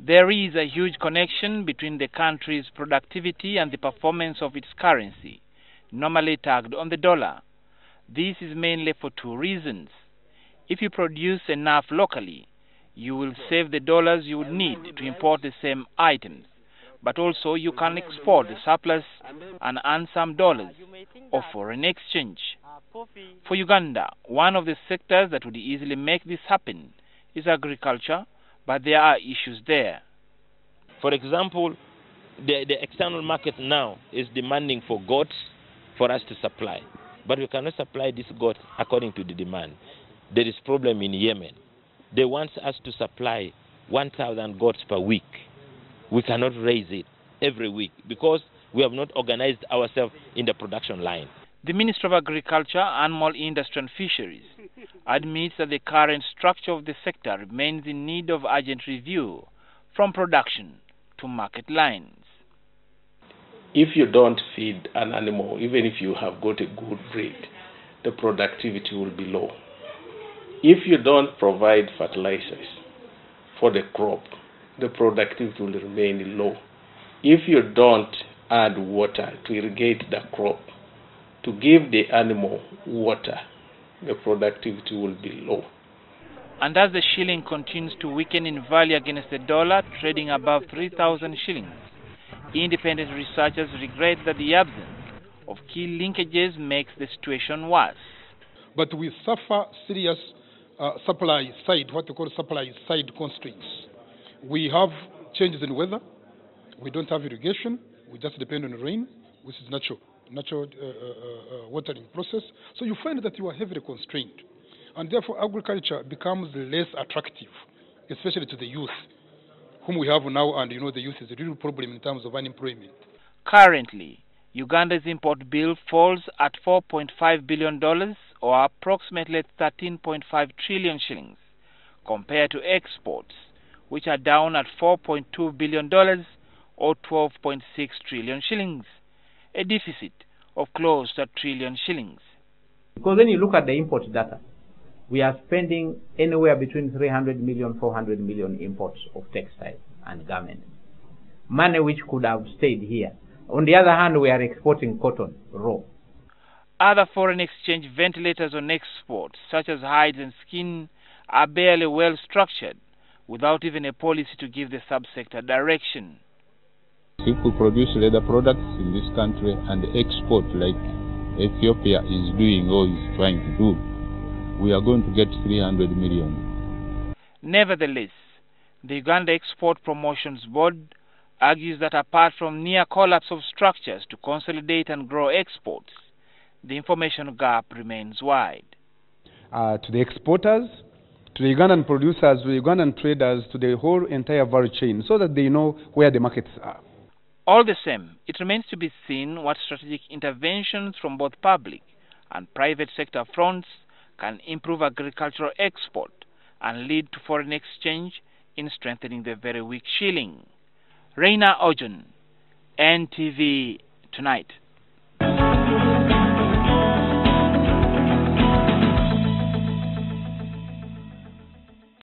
There is a huge connection between the country's productivity and the performance of its currency, normally tagged on the dollar. This is mainly for two reasons. If you produce enough locally, you will save the dollars you would need to import the same items, but also you can export the surplus and earn some dollars or foreign exchange. For Uganda, one of the sectors that would easily make this happen is agriculture, but there are issues there. For example, the external market now is demanding for goats for us to supply, but we cannot supply this goat according to the demand. There is problem in Yemen. They want us to supply 1,000 goats per week. We cannot raise it every week because we have not organized ourselves in the production line. The Minister of Agriculture, Animal Industry and Fisheries admits that the current structure of the sector remains in need of urgent review from production to market lines. If you don't feed an animal, even if you have got a good breed, the productivity will be low. If you don't provide fertilizers for the crop, the productivity will remain low. If you don't add water to irrigate the crop, to give the animal water, the productivity will be low. And as the shilling continues to weaken in value against the dollar, trading above 3,000 shillings, independent researchers regret that the absence of key linkages makes the situation worse. But we suffer serious supply side, what we call supply side constraints. We have changes in weather. We don't have irrigation. We just depend on rain, which is natural watering process. So you find that you are heavily constrained. And therefore agriculture becomes less attractive, especially to the youth, whom we have now, and you know the youth is a real problem in terms of unemployment. Currently, Uganda's import bill falls at $4.5 billion or approximately 13.5 trillion shillings, compared to exports, which are down at $4.2 billion or 12.6 trillion shillings, a deficit of close to a trillion shillings. Because when you look at the import data, we are spending anywhere between 300 million, 400 million imports of textiles and garments. Money which could have stayed here. On the other hand, we are exporting cotton, raw. Other foreign exchange ventilators on export, such as hides and skin, are barely well structured, without even a policy to give the subsector direction. If we produce leather products in this country and export like Ethiopia is doing or is trying to do, we are going to get 300 million. Nevertheless, the Uganda Export Promotions Board argues that apart from near collapse of structures to consolidate and grow exports, the information gap remains wide. To the exporters, to the Ugandan producers, to the Ugandan traders, to the whole entire value chain, so that they know where the markets are. All the same, it remains to be seen what strategic interventions from both public and private sector fronts can improve agricultural export and lead to foreign exchange in strengthening the very weak shilling. Reina Ojon, NTV Tonight.